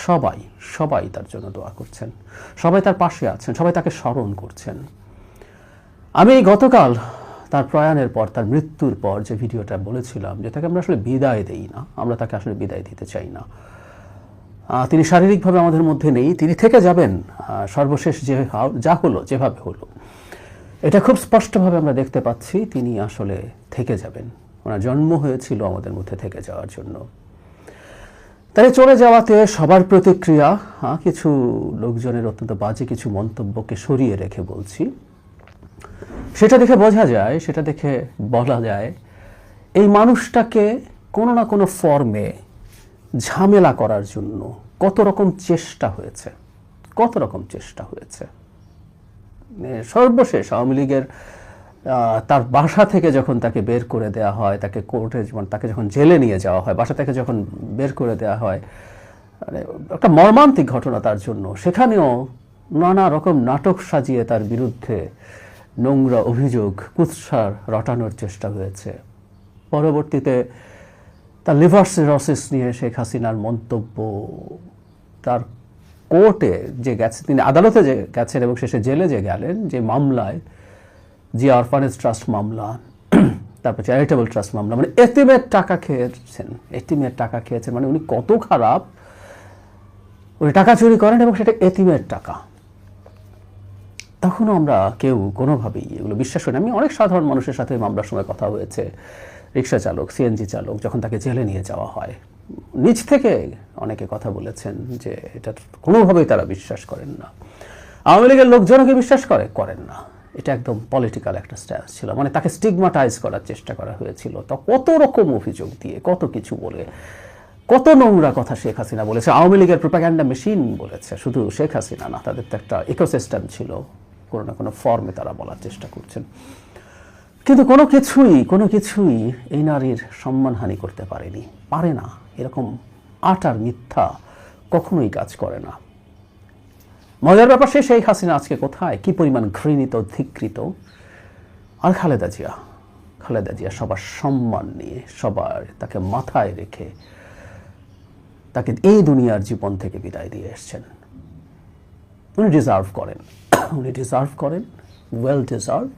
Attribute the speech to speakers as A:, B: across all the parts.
A: সবাই সবাই তার জন্য দোয়া করছেন, সবাই তার পাশে আছেন, সবাই তাকে স্মরণ করছেন। আমি গতকাল তার প্রয়াণের পর, তার মৃত্যুর পর যে ভিডিওটা বলেছিলাম যে তাকে আমরা আসলে বিদায় দেই না, আমরা তাকে আসলে বিদায় দিতে চাই না। তিনি শারীরিকভাবে আমাদের মধ্যে নেই, তিনি থেকে যাবেন। সর্বশেষ যে যা হলো, যেভাবে হলো, এটা খুব স্পষ্টভাবে আমরা দেখতে পাচ্ছি তিনি আসলে থেকে যাবেন। ওনার জন্ম হয়েছিল আমাদের মধ্যে থেকে যাওয়ার জন্য। তাই চলে যাওয়াতে সবার প্রতিক্রিয়া, কিছু লোকজনের অত্যন্ত বাজে কিছু মন্তব্যকে সরিয়ে রেখে বলছি, সেটা দেখে বোঝা যায়, সেটা দেখে বলা যায় এই মানুষটাকে কোনো না কোনো ফর্মে ঝামেলা করার জন্য কত রকম চেষ্টা হয়েছে, কত রকম চেষ্টা হয়েছে। সর্বশেষ আওয়ামী লীগের তার বাসা থেকে যখন তাকে বের করে দেওয়া হয়, তাকে কোর্টে তাকে যখন জেলে নিয়ে যাওয়া হয়, বাসা থেকে যখন বের করে দেওয়া হয়, মানে একটা মর্মান্তিক ঘটনা তার জন্য। সেখানেও নানা রকম নাটক সাজিয়ে তার বিরুদ্ধে নোংরা অভিযোগ, কুৎসার রটানোর চেষ্টা হয়েছে। পরবর্তীতে তার লিভার সিরোসিস নিয়ে শেখ হাসিনার মন্তব্য, তার কোর্টে যে গেছে, তিনি আদালতে যে গেছেন এবং শেষে জেলে যে গেলেন, যে মামলায়, যে অরফানেজ ট্রাস্ট মামলা, তারপর চ্যারিটেবল ট্রাস্ট মামলা, মানে এতিমের টাকা খেয়েছেন, এতিমের টাকা খেয়েছেন, মানে উনি কত খারাপ। উনি টাকা চুরি করেন এবং সেটা এতিমের টাকা। তখনও আমরা কেউ কোনোভাবেই এগুলো বিশ্বাস করি না। আমি অনেক সাধারণ মানুষের সাথে মামলার সময় কথা হয়েছে, রিক্সা চালক, সিএনজি চালক, যখন তাকে জেলে নিয়ে যাওয়া হয়, নিজ থেকে অনেকে কথা বলেছেন যে এটা কোনোভাবেই তারা বিশ্বাস করেন না। আওয়ামী লীগের লোকজনকে বিশ্বাস করেন না। এটা একদম পলিটিক্যাল একটা স্ট্যান্স ছিল, মানে তাকে স্টিগমাটাইজ করার চেষ্টা করা হয়েছিল। তো কত রকম অভিযোগ দিয়ে, কত কিছু বলে, কত নোংরা কথা শেখ হাসিনা বলেছে, আওয়ামী লীগের প্রোপাগান্ডা মেশিন বলেছে। শুধু শেখ হাসিনা না, তাদের তো একটা ইকোসিস্টেম ছিল, কোনো না কোনো ফর্মে তারা বলার চেষ্টা করছেন। কিন্তু কোনো কিছুই এই নারীর সম্মানহানি করতে পারেনি, পারে না। এরকম আটার মিথ্যা কখনোই কাজ করে না। মজার ব্যাপার, শেখ হাসিনা আজকে কোথায়, কি পরিমাণ ঘৃণিত, ধিকৃত। আর খালেদা জিয়া সবার সম্মান নিয়ে, সবার তাকে মাথায় রেখে তাকে এই দুনিয়ার জীবন থেকে বিদায় দিয়ে এসছেন। উনি ডিজার্ভ করেন, ওয়েল ডিজার্ভড।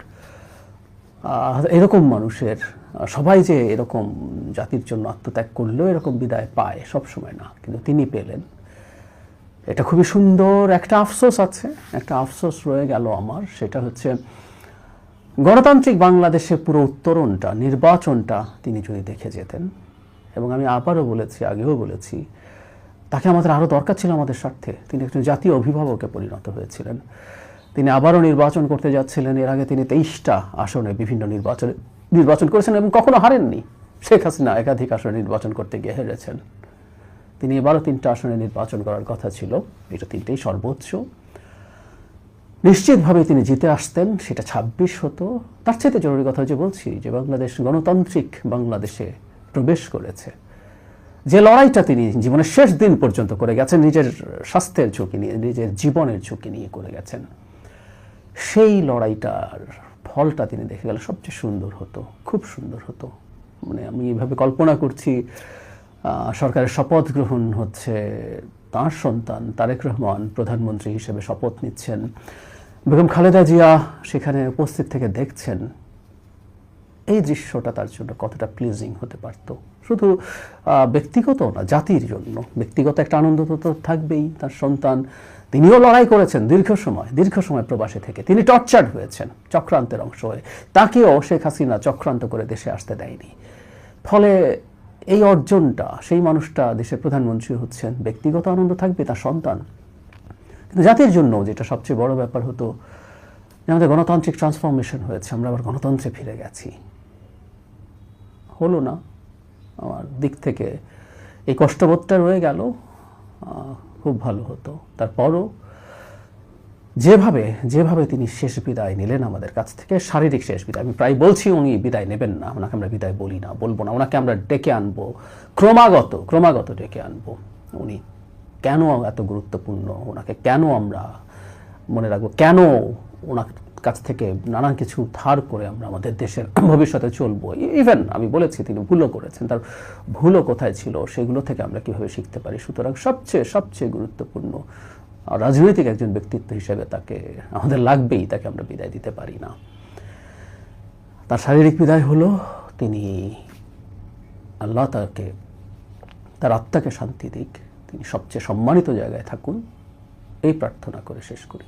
A: এরকম মানুষের, সবাই যে এরকম জাতির জন্য আত্মত্যাগ করলেও এরকম বিদায় পায় সবসময় না, কিন্তু তিনি পেলেন। এটা খুবই সুন্দর। একটা আফসোস আছে, একটা আফসোস রয়ে গেল আমার, সেটা হচ্ছে গণতান্ত্রিক বাংলাদেশে পুরো উত্তরণটা, নির্বাচনটা তিনি যদি দেখে যেতেন। এবং আমি আবারও বলেছি, আগেও বলেছি, তাকে আমাদের আরও দরকার ছিল আমাদের স্বার্থে। তিনি একজন জাতীয় অভিভাবকে পরিণত হয়েছিলেন। তিনি আবারও নির্বাচন করতে যাচ্ছিলেন। এর আগে তিনি 23টা আসনে বিভিন্ন নির্বাচন করেছেন এবং কখনো হারেননি। শেখ হাসিনা একাধিক আসনে নির্বাচন করতে গিয়ে হেরেছেন। তিনি এবারও 3টা আসনে নির্বাচন করার কথা ছিল, এটা 3টেই সর্বোচ্চ। নিশ্চিতভাবে তিনি জিতে আসতেন, সেটা 26 হতো। তার চাইতে জরুরি কথা যে বলছি, যে বাংলাদেশ গণতান্ত্রিক বাংলাদেশে প্রবেশ করেছে, যে লড়াইটা তিনি জীবনের শেষ দিন পর্যন্ত করে গেছেন, নিজের স্বাস্থ্যের ঝুঁকি নিয়ে, নিজের জীবনের ঝুঁকি নিয়ে করে গেছেন, সেই লড়াইটার ফলটা তিনি দেখে গেলে সবচেয়ে সুন্দর হতো, খুব সুন্দর হতো। মানে আমি এইভাবে কল্পনা করছি, সরকারের শপথ গ্রহণ হচ্ছে, তাঁর সন্তান তারেক রহমান প্রধানমন্ত্রী হিসেবে শপথ নিচ্ছেন, বেগম খালেদা জিয়া সেখানে উপস্থিত থেকে দেখছেন। এই দৃশ্যটা তার জন্য কতটা প্লিজিং হতে পারত, শুধু ব্যক্তিগত না, জাতির জন্য। ব্যক্তিগত একটা আনন্দ তো থাকবেই। তার সন্তান, তিনিও লড়াই করেছেন দীর্ঘ সময় প্রবাসে থেকে, তিনি টর্চার্ড হয়েছেন চক্রান্তের অংশ হয়ে, তাকেও শেখ হাসিনা চক্রান্ত করে দেশে আসতে দেয়নি। ফলে এই অর্জনটা, সেই মানুষটা দেশের প্রধানমন্ত্রী হচ্ছেন, ব্যক্তিগত আনন্দ থাকবে তার সন্তান, কিন্তু জাতির জন্য যেটা সবচেয়ে বড় ব্যাপার হতো, আমাদের গণতান্ত্রিক ট্রান্সফরমেশন হয়েছে, আমরা আবার গণতন্ত্রে ফিরে গেছি। হলো না। আমার দিক থেকে এই কষ্টবোধটা রয়ে গেল। খুব ভালো হতো তারপরও যেভাবে তিনি শেষ বিদায় নিলেন আমাদের কাছ থেকে, শারীরিক শেষ বিদায়। আমি প্রায় বলছি উনি বিদায় নেবেন না, ওনাকে আমরা বিদায় বলবো না, ওনাকে আমরা ডেকে আনবো, ক্রমাগত ডেকে আনবো। উনি কেন এত গুরুত্বপূর্ণ, ওনাকে কেন আমরা মনে রাখবো, কেন কাছ থেকে নানান কিছু ধার করে আমরা আমাদের দেশের ভবিষ্যতে চলবো। ইভেন আমি বলেছি তিনি ভুলও করেছেন, তার ভুলও কোথায় ছিল সেগুলো থেকে আমরা কিভাবে শিখতে পারি। সুতরাং সবচেয়ে সবচেয়ে গুরুত্বপূর্ণ রাজনৈতিক একজন ব্যক্তিত্ব হিসেবে তাকে আমাদের লাগবেই, তাকে আমরা বিদায় দিতে পারি না। তার শারীরিক বিদায় হলো, তিনি আল্লাহ তাকে তার আত্মাকে শান্তি দিক, তিনি সবচেয়ে সম্মানিত জায়গায় থাকুন, এই প্রার্থনা করে শেষ করি।